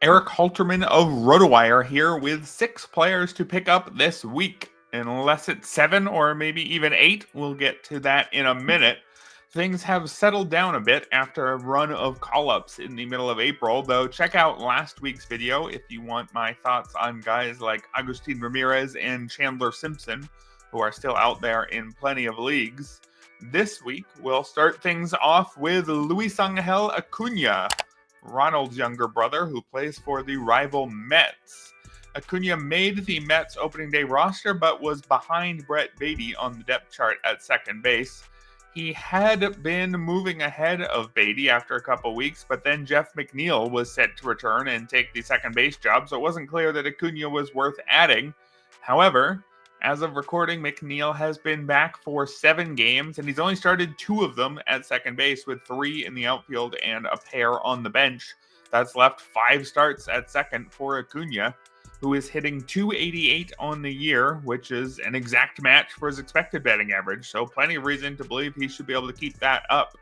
Erik Halterman of RotoWire here with 6 players to pick up this week. Unless it's 7 or maybe even 8, we'll get to that in a minute. Things have settled down a bit after a run of call-ups in the middle of April, though check out last week's video if you want my thoughts on guys like Agustin Ramirez and Chandler Simpson, who are still out there in plenty of leagues. This week, we'll start things off with Luisangel Acuña, Ronald's younger brother, who plays for the rival Mets. Acuña made the Mets opening day roster, but was behind Brett Beatty on the depth chart at second base. He had been moving ahead of Beatty after a couple weeks, but then Jeff McNeil was set to return and take the second base job, so it wasn't clear that Acuña was worth adding. However, as of recording, McNeil has been back for 7 games, and he's only started 2 of them at second base, with 3 in the outfield and a pair on the bench. That's left 5 starts at second for Acuña, who is hitting .288 on the year, which is an exact match for his expected batting average, so plenty of reason to believe he should be able to keep that up.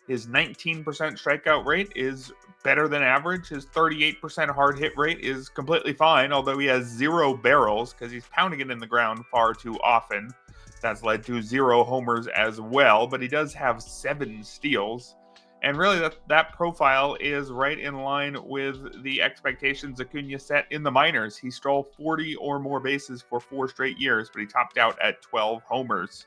His 19% strikeout rate is better than average. His 38% hard hit rate is completely fine, although he has 0 barrels because he's pounding it in the ground far too often. That's led to 0 homers as well, but he does have 7 steals. And really, that profile is right in line with the expectations Acuña set in the minors. He stole 40 or more bases for 4 straight years, but he topped out at 12 homers.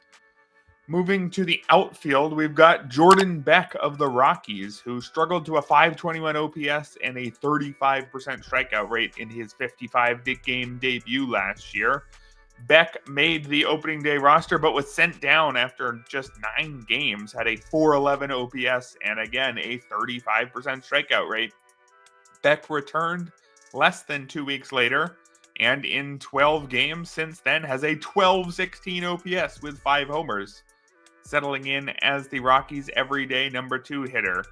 Moving to the outfield, we've got Jordan Beck of the Rockies, who struggled to a .521 OPS and a 35% strikeout rate in his 55-game debut last year. Beck made the opening day roster, but was sent down after just 9 games, had a .411 OPS and again a 35% strikeout rate. Beck returned less than 2 weeks later, and in 12 games since then has a .1216 OPS with 5 homers, settling in as the Rockies' everyday number 2 hitter.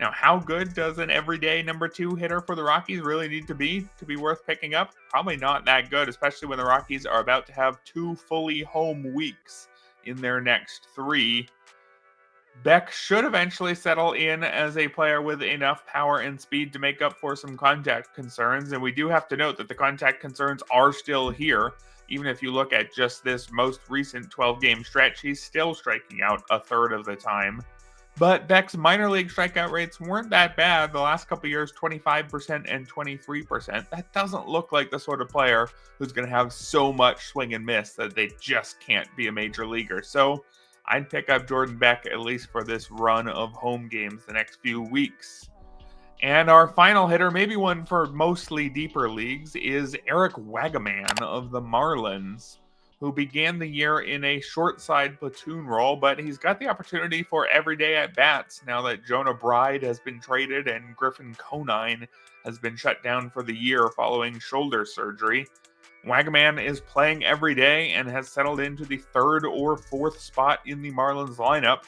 Now, how good does an everyday number 2 hitter for the Rockies really need to be worth picking up? Probably not that good, especially when the Rockies are about to have 2 fully home weeks in their next 3. Beck should eventually settle in as a player with enough power and speed to make up for some contact concerns, and we do have to note that the contact concerns are still here. Even if you look at just this most recent 12-game stretch, he's still striking out a third of the time. But Beck's minor league strikeout rates weren't that bad the last couple years, 25% and 23%. That doesn't look like the sort of player who's going to have so much swing and miss that they just can't be a major leaguer. So I'd pick up Jordan Beck at least for this run of home games the next few weeks. And our final hitter, maybe one for mostly deeper leagues, is Erik Wagaman of the Marlins, who began the year in a short side platoon role, but he's got the opportunity for everyday at-bats now that Jonah Bride has been traded and Griffin Conine has been shut down for the year following shoulder surgery. Wagaman is playing every day and has settled into the 3rd or 4th spot in the Marlins lineup.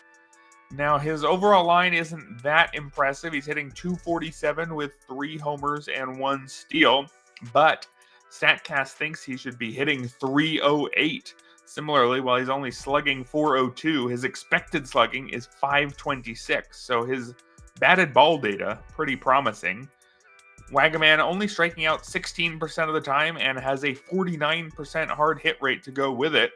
Now, his overall line isn't that impressive. He's hitting .247 with 3 homers and 1 steal, but StatCast thinks he should be hitting .308. Similarly, while he's only slugging .402, his expected slugging is .526, so his batted ball data, pretty promising. Wagaman only striking out 16% of the time and has a 49% hard hit rate to go with it.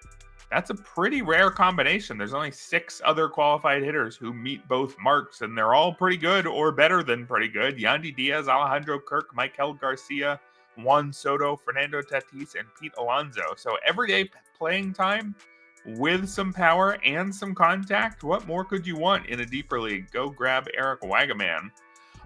That's a pretty rare combination. There's only 6 other qualified hitters who meet both marks, and they're all pretty good or better than pretty good. Yandy Diaz, Alejandro Kirk, Michael Garcia, Juan Soto, Fernando Tatis, and Pete Alonso. So everyday playing time with some power and some contact. What more could you want in a deeper league? Go grab Erik Wagaman.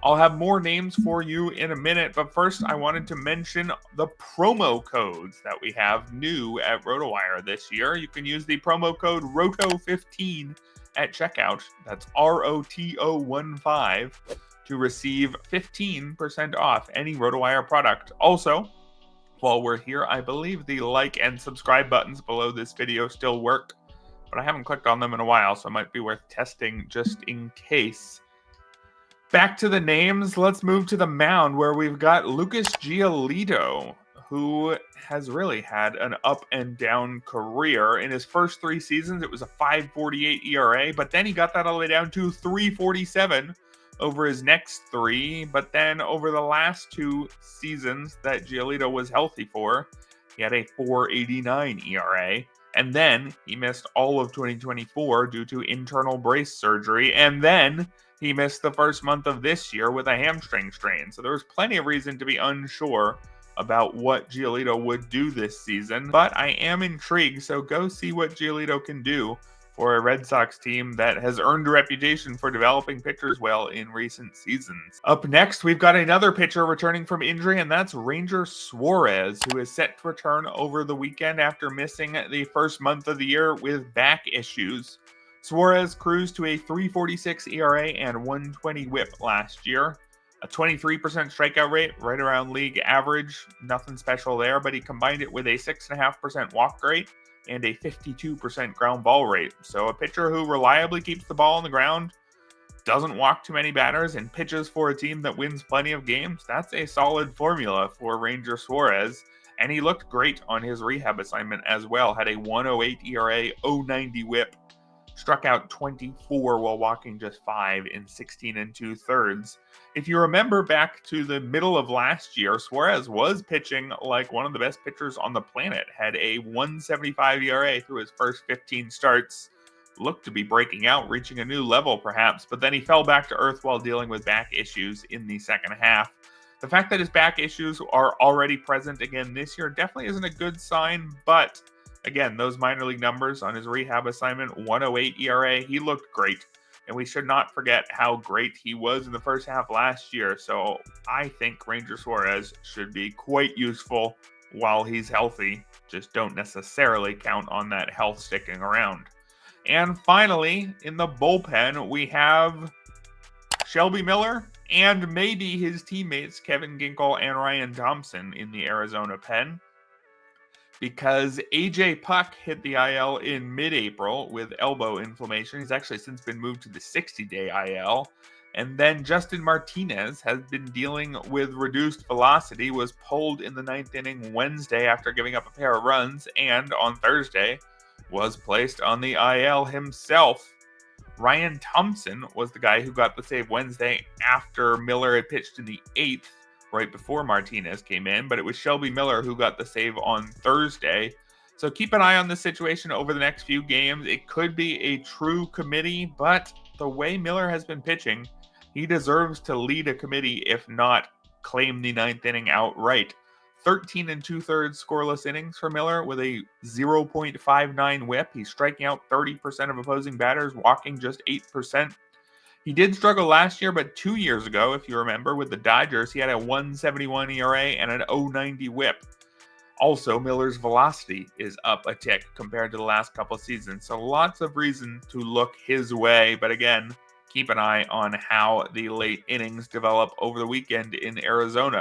I'll have more names for you in a minute, but first I wanted to mention the promo codes that we have new at RotoWire this year. You can use the promo code ROTO15 at checkout. That's ROTO15 to receive 15% off any RotoWire product. Also, while we're here, I believe the like and subscribe buttons below this video still work, but I haven't clicked on them in a while, so it might be worth testing just in case. Back to the names, let's move to the mound where we've got Lucas Giolito, who has really had an up and down career. In his first 3 seasons, it was a .548 ERA, but then he got that all the way down to .347 over his next 3, but then over the last 2 seasons that Giolito was healthy for, he had a 4.89 ERA, and then he missed all of 2024 due to internal brace surgery, and then he missed the first month of this year with a hamstring strain. So there was plenty of reason to be unsure about what Giolito would do this season, but I am intrigued, so go see what Giolito can do for a Red Sox team that has earned a reputation for developing pitchers well in recent seasons. Up next, we've got another pitcher returning from injury, and that's Ranger Suarez, who is set to return over the weekend after missing the first month of the year with back issues. Suarez cruised to a 3.46 ERA and 1.20 whip last year. A 23% strikeout rate, right around league average. Nothing special there, but he combined it with a 6.5% walk rate and a 52% ground ball rate. So a pitcher who reliably keeps the ball on the ground, doesn't walk too many batters, and pitches for a team that wins plenty of games. That's a solid formula for Ranger Suarez. And he looked great on his rehab assignment as well. Had a 1.08 ERA, 0.90 whip. Struck out 24 while walking just 5 in 16 2/3. If you remember back to the middle of last year, Suarez was pitching like one of the best pitchers on the planet. Had a 1.75 ERA through his first 15 starts. Looked to be breaking out, reaching a new level perhaps, but then he fell back to earth while dealing with back issues in the second half. The fact that his back issues are already present again this year definitely isn't a good sign, but again, those minor league numbers on his rehab assignment, 1.08 ERA, he looked great. And we should not forget how great he was in the first half last year. So I think Ranger Suarez should be quite useful while he's healthy. Just don't necessarily count on that health sticking around. And finally, in the bullpen, we have Shelby Miller and maybe his teammates Kevin Ginkel and Ryan Thompson in the Arizona pen, because AJ Puck hit the IL in mid-April with elbow inflammation. He's actually since been moved to the 60-day IL. And then Justin Martinez has been dealing with reduced velocity, was pulled in the 9th inning Wednesday after giving up a pair of runs, and on Thursday was placed on the IL himself. Ryan Thompson was the guy who got the save Wednesday after Miller had pitched in the 8th, right before Martinez came in, but it was Shelby Miller who got the save on Thursday. So keep an eye on the situation over the next few games. It could be a true committee, but the way Miller has been pitching, he deserves to lead a committee, if not claim the 9th inning outright. 13 2/3 scoreless innings for Miller with a 0.59 whip. He's striking out 30% of opposing batters, walking just 8%. He did struggle last year, but 2 years ago, if you remember, with the Dodgers, he had a 1.71 ERA and an 0.90 whip. Also, Miller's velocity is up a tick compared to the last couple seasons, so lots of reason to look his way. But again, keep an eye on how the late innings develop over the weekend in Arizona.